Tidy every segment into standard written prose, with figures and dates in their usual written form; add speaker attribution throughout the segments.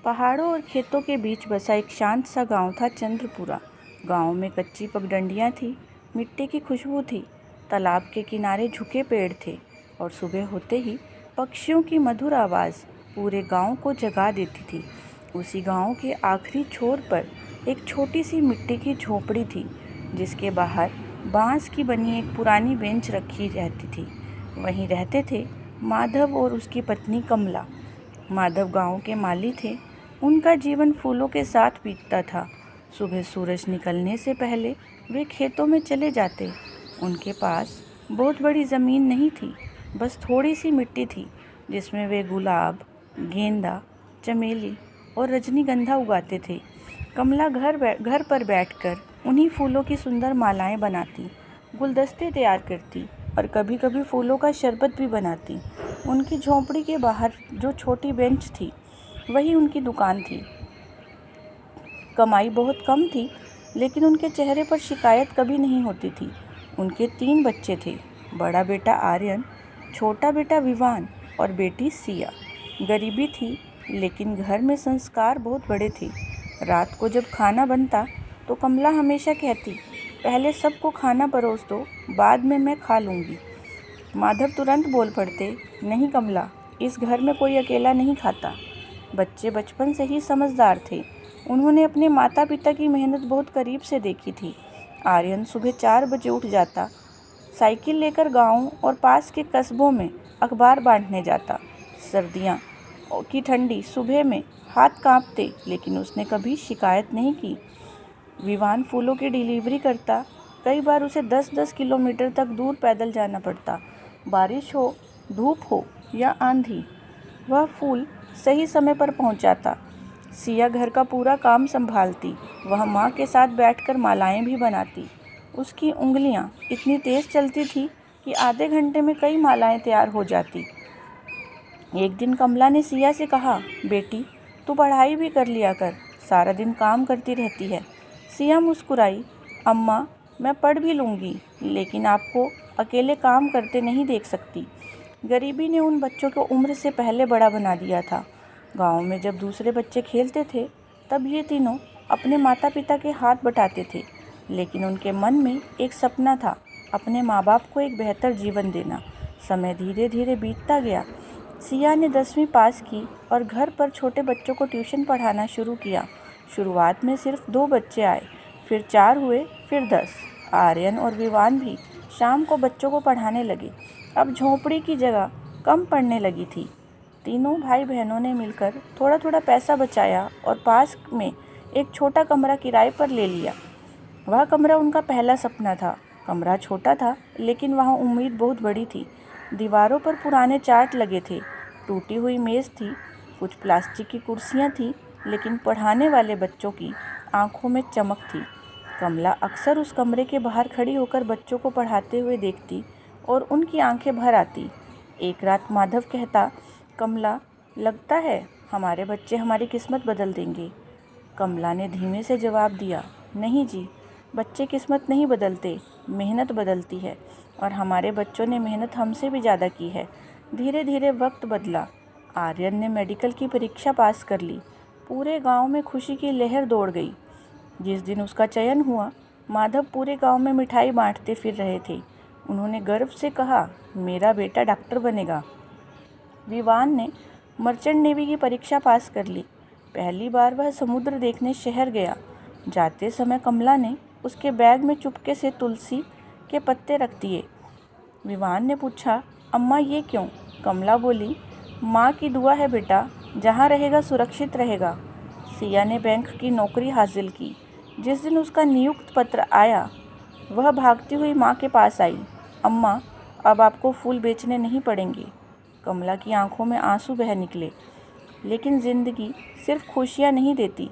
Speaker 1: पहाड़ों और खेतों के बीच बसा एक शांत सा गांव था चंद्रपुरा। गांव में कच्ची पगडंडियां थी, मिट्टी की खुशबू थी, तालाब के किनारे झुके पेड़ थे और सुबह होते ही पक्षियों की मधुर आवाज़ पूरे गांव को जगा देती थी। उसी गांव के आखिरी छोर पर एक छोटी सी मिट्टी की झोपड़ी थी, जिसके बाहर बांस की बनी एक पुरानी बेंच रखी रहती थी। वहीं रहते थे माधव और उसकी पत्नी कमला। माधव गांव के माली थे। उनका जीवन फूलों के साथ बीतता था। सुबह सूरज निकलने से पहले वे खेतों में चले जाते। उनके पास बहुत बड़ी ज़मीन नहीं थी, बस थोड़ी सी मिट्टी थी जिसमें वे गुलाब, गेंदा, चमेली और रजनीगंधा उगाते थे। कमला घर पर बैठकर उन्हीं फूलों की सुंदर मालाएं बनाती, गुलदस्ते तैयार करती और कभी कभी फूलों का शरबत भी बनाती। उनकी झोंपड़ी के बाहर जो छोटी बेंच थी, वही उनकी दुकान थी। कमाई बहुत कम थी, लेकिन उनके चेहरे पर शिकायत कभी नहीं होती थी। उनके 3 बच्चे थे, बड़ा बेटा आर्यन, छोटा बेटा विवान और बेटी सिया। गरीबी थी, लेकिन घर में संस्कार बहुत बड़े थे। रात को जब खाना बनता तो कमला हमेशा कहती, पहले सबको खाना परोस दो, बाद में मैं खा लूँगी। माधव तुरंत बोल पड़ते, नहीं कमला, इस घर में कोई अकेला नहीं खाता। बच्चे बचपन से ही समझदार थे। उन्होंने अपने माता पिता की मेहनत बहुत करीब से देखी थी। आर्यन सुबह 4 बजे उठ जाता, साइकिल लेकर गांव और पास के कस्बों में अखबार बांटने जाता। सर्दियां की ठंडी सुबह में हाथ कांपते, लेकिन उसने कभी शिकायत नहीं की। विवान फूलों की डिलीवरी करता। कई बार उसे 10-10 किलोमीटर तक दूर पैदल जाना पड़ता। बारिश हो, धूप हो या आंधी, वह फूल सही समय पर पहुंचाता। सिया घर का पूरा काम संभालती। वह माँ के साथ बैठकर मालाएं भी बनाती। उसकी उंगलियां इतनी तेज चलती थी कि आधे घंटे में कई मालाएं तैयार हो जाती। एक दिन कमला ने सिया से कहा, बेटी, तू पढ़ाई भी कर लिया कर, सारा दिन काम करती रहती है। सिया मुस्कुराई, अम्मा, मैं पढ़ भी लूँगी, लेकिन आपको अकेले काम करते नहीं देख सकती। गरीबी ने उन बच्चों को उम्र से पहले बड़ा बना दिया था। गांव में जब दूसरे बच्चे खेलते थे, तब ये तीनों अपने माता पिता के हाथ बटाते थे, लेकिन उनके मन में एक सपना था, अपने माँ बाप को एक बेहतर जीवन देना। समय धीरे धीरे बीतता गया। सिया ने 10वीं पास की और घर पर छोटे बच्चों को ट्यूशन पढ़ाना शुरू किया। शुरुआत में सिर्फ 2 बच्चे आए, फिर 4 हुए, फिर 10। आर्यन और विवान भी शाम को बच्चों को पढ़ाने लगे। अब झोंपड़ी की जगह कम पड़ने लगी थी। तीनों भाई बहनों ने मिलकर थोड़ा थोड़ा पैसा बचाया और पास में एक छोटा कमरा किराए पर ले लिया। वह कमरा उनका पहला सपना था। कमरा छोटा था, लेकिन वहाँ उम्मीद बहुत बड़ी थी। दीवारों पर पुराने चार्ट लगे थे, टूटी हुई मेज़ थी, कुछ प्लास्टिक की कुर्सियाँ थीं, लेकिन पढ़ाने वाले बच्चों की आंखों में चमक थी। कमला अक्सर उस कमरे के बाहर खड़ी होकर बच्चों को पढ़ाते हुए देखती और उनकी आंखें भर आती। एक रात माधव कहता, कमला, लगता है हमारे बच्चे हमारी किस्मत बदल देंगे। कमला ने धीमे से जवाब दिया, नहीं जी, बच्चे किस्मत नहीं बदलते, मेहनत बदलती है, और हमारे बच्चों ने मेहनत हमसे भी ज़्यादा की है। धीरे धीरे वक्त बदला। आर्यन ने मेडिकल की परीक्षा पास कर ली। पूरे गांव में खुशी की लहर दौड़ गई। जिस दिन उसका चयन हुआ, माधव पूरे गांव में मिठाई बांटते फिर रहे थे। उन्होंने गर्व से कहा, मेरा बेटा डॉक्टर बनेगा। विवान ने मर्चेंट नेवी की परीक्षा पास कर ली। पहली बार वह समुद्र देखने शहर गया। जाते समय कमला ने उसके बैग में चुपके से तुलसी के पत्ते रख दिए। विवान ने पूछा, अम्मा ये क्यों? कमला बोली, माँ की दुआ है बेटा, जहाँ रहेगा सुरक्षित रहेगा। सिया ने बैंक की नौकरी हासिल की। जिस दिन उसका नियुक्त पत्र आया, वह भागती हुई माँ के पास आई, अम्मा, अब आपको फूल बेचने नहीं पड़ेंगे। कमला की आंखों में आंसू बह निकले। लेकिन ज़िंदगी सिर्फ खुशियाँ नहीं देती।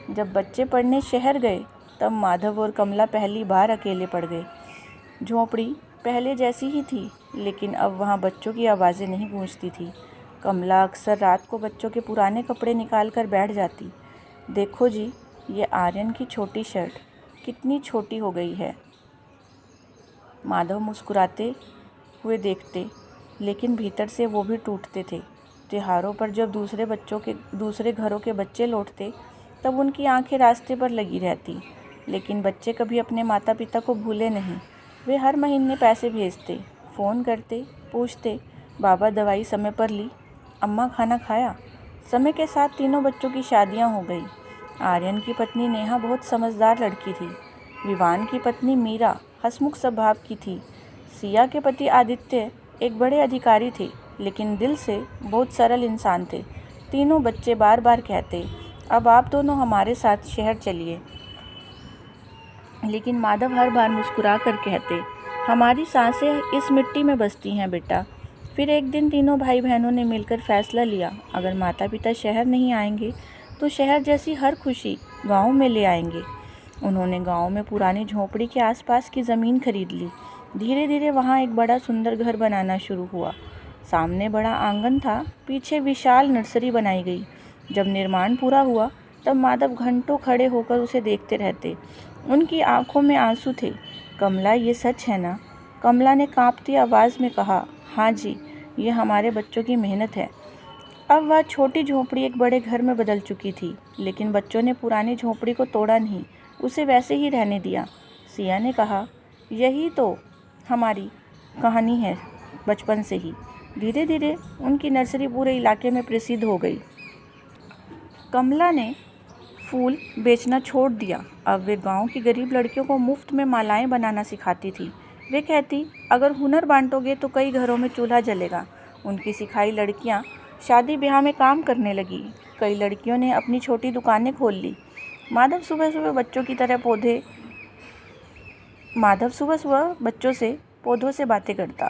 Speaker 1: जब बच्चे पढ़ने शहर गए, तब माधव और कमला पहली बार अकेले पड़ गए। झोंपड़ी पहले जैसी ही थी, लेकिन अब वहाँ बच्चों की आवाज़ें नहीं गूंजती थी। कमला अक्सर रात को बच्चों के पुराने कपड़े निकाल कर बैठ जाती। देखो जी, ये आर्यन की छोटी शर्ट कितनी छोटी हो गई है। माधव मुस्कुराते हुए देखते, लेकिन भीतर से वो भी टूटते थे। त्योहारों पर जब दूसरे घरों के बच्चे लौटते तब उनकी आंखें रास्ते पर लगी रहती। लेकिन बच्चे कभी अपने माता पिता को भूले नहीं। वे हर महीने पैसे भेजते, फ़ोन करते, पूछते, बाबा दवाई समय पर ली, अम्मा खाना खाया। समय के साथ तीनों बच्चों की शादियां हो गई। आर्यन की पत्नी नेहा बहुत समझदार लड़की थी। विवान की पत्नी मीरा हंसमुख स्वभाव की थी। सिया के पति आदित्य एक बड़े अधिकारी थे, लेकिन दिल से बहुत सरल इंसान थे। तीनों बच्चे बार बार कहते, अब आप दोनों हमारे साथ शहर चलिए। लेकिन माधव हर बार मुस्कुरा कर कहते, हमारी सांसें इस मिट्टी में बसती हैं बेटा। फिर एक दिन तीनों भाई बहनों ने मिलकर फैसला लिया, अगर माता पिता शहर नहीं आएंगे तो शहर जैसी हर खुशी गांव में ले आएंगे। उन्होंने गांव में पुरानी झोपड़ी के आसपास की ज़मीन खरीद ली। धीरे धीरे वहां एक बड़ा सुंदर घर बनाना शुरू हुआ। सामने बड़ा आंगन था, पीछे विशाल नर्सरी बनाई गई। जब निर्माण पूरा हुआ तब माधव घंटों खड़े होकर उसे देखते रहते। उनकी आंखों में आंसू थे। कमला, ये सच है ना? कमला ने कांपती आवाज़ में कहा, हाँ जी, ये हमारे बच्चों की मेहनत है। अब वह छोटी झोपड़ी एक बड़े घर में बदल चुकी थी, लेकिन बच्चों ने पुरानी झोपड़ी को तोड़ा नहीं, उसे वैसे ही रहने दिया। सिया ने कहा, यही तो हमारी कहानी है बचपन से ही। धीरे धीरे उनकी नर्सरी पूरे इलाके में प्रसिद्ध हो गई। कमला ने फूल बेचना छोड़ दिया। अब वे गांव की गरीब लड़कियों को मुफ्त में मालाएं बनाना सिखाती थी। वे कहती, अगर हुनर बांटोगे तो कई घरों में चूल्हा जलेगा। उनकी सिखाई लड़कियां शादी ब्याह में काम करने लगी। कई लड़कियों ने अपनी छोटी दुकानें खोल ली। माधव सुबह सुबह बच्चों से पौधों से बातें करता।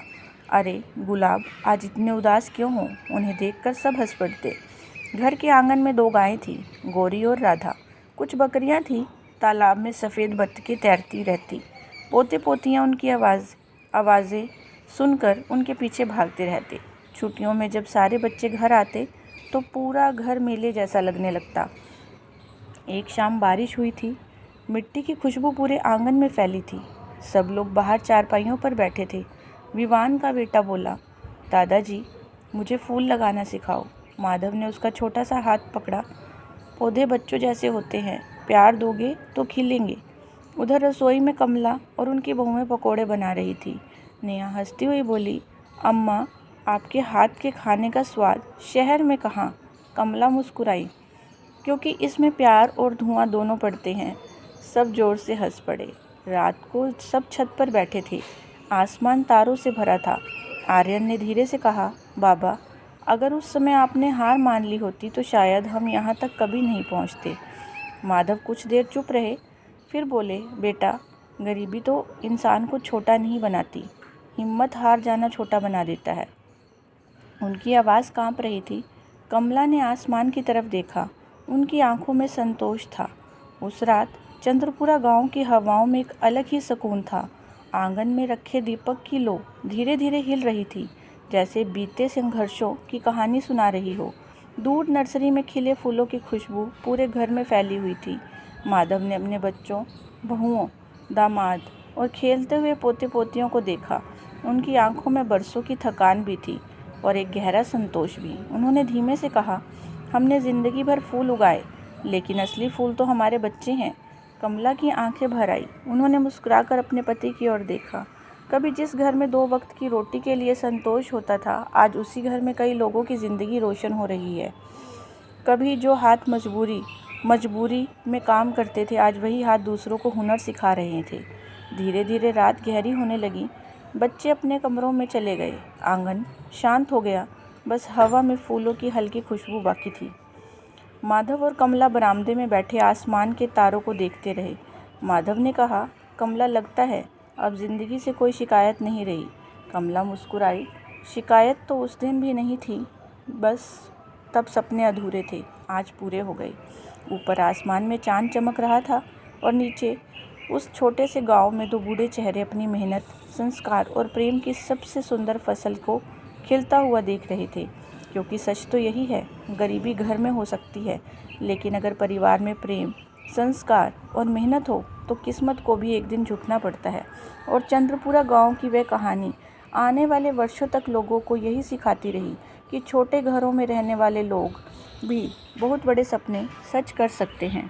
Speaker 1: अरे गुलाब, आज इतने उदास क्यों हो? उन्हें देखकर सब हंस पड़ते। घर के आंगन में 2 गायें थीं, गौरी और राधा। कुछ बकरियां थीं। तालाब में सफ़ेद बत्तखें तैरती रहती। पोते पोतियां उनकी आवाज़ें सुनकर उनके पीछे भागते रहते। छुट्टियों में जब सारे बच्चे घर आते तो पूरा घर मेले जैसा लगने लगता। एक शाम बारिश हुई थी। मिट्टी की खुशबू पूरे आंगन में फैली थी। सब लोग बाहर चारपाइयों पर बैठे थे। विवान का बेटा बोला, दादाजी, मुझे फूल लगाना सिखाओ। माधव ने उसका छोटा सा हाथ पकड़ा। पौधे बच्चों जैसे होते हैं, प्यार दोगे तो खिलेंगे। उधर रसोई में कमला और उनकी बहुएं पकोड़े बना रही थी। नेहा हंसती हुई बोली, अम्मा, आपके हाथ के खाने का स्वाद शहर में कहाँ? कमला मुस्कुराई, क्योंकि इसमें प्यार और धुआं दोनों पड़ते हैं। सब जोर से हंस पड़े। रात को सब छत पर बैठे थे। आसमान तारों से भरा था। आर्यन ने धीरे से कहा, बाबा, अगर उस समय आपने हार मान ली होती तो शायद हम यहाँ तक कभी नहीं पहुँचते। माधव कुछ देर चुप रहे, फिर बोले, बेटा, गरीबी तो इंसान को छोटा नहीं बनाती, हिम्मत हार जाना छोटा बना देता है। उनकी आवाज़ कांप रही थी। कमला ने आसमान की तरफ देखा। उनकी आंखों में संतोष था। उस रात चंद्रपुरा गांव की हवाओं में एक अलग ही सुकून था। आंगन में रखे दीपक की लौ धीरे धीरे हिल रही थी, जैसे बीते संघर्षों की कहानी सुना रही हो। दूर नर्सरी में खिले फूलों की खुशबू पूरे घर में फैली हुई थी। माधव ने अपने बच्चों, बहुओं, दामाद और खेलते हुए पोते पोतियों को देखा। उनकी आंखों में बरसों की थकान भी थी और एक गहरा संतोष भी। उन्होंने धीमे से कहा, हमने ज़िंदगी भर फूल उगाए, लेकिन असली फूल तो हमारे बच्चे हैं। कमला की आंखें भर आई। उन्होंने मुस्कुराकर अपने पति की ओर देखा। कभी जिस घर में 2 वक्त की रोटी के लिए संतोष होता था, आज उसी घर में कई लोगों की ज़िंदगी रोशन हो रही है। कभी जो हाथ मजबूरी में काम करते थे, आज वही हाथ दूसरों को हुनर सिखा रहे थे। धीरे धीरे रात गहरी होने लगी। बच्चे अपने कमरों में चले गए। आंगन शांत हो गया। बस हवा में फूलों की हल्की खुशबू बाकी थी। माधव और कमला बरामदे में बैठे आसमान के तारों को देखते रहे। माधव ने कहा, कमला, लगता है अब ज़िंदगी से कोई शिकायत नहीं रही। कमला मुस्कुराई, शिकायत तो उस दिन भी नहीं थी, बस तब सपने अधूरे थे, आज पूरे हो गए। ऊपर आसमान में चांद चमक रहा था और नीचे उस छोटे से गांव में 2 बूढ़े चेहरे अपनी मेहनत, संस्कार और प्रेम की सबसे सुंदर फसल को खिलता हुआ देख रहे थे। क्योंकि सच तो यही है, गरीबी घर में हो सकती है, लेकिन अगर परिवार में प्रेम, संस्कार और मेहनत हो तो किस्मत को भी एक दिन झुकना पड़ता है। और चंद्रपुरा गांव की वह कहानी आने वाले वर्षों तक लोगों को यही सिखाती रही कि छोटे घरों में रहने वाले लोग भी बहुत बड़े सपने सच कर सकते हैं।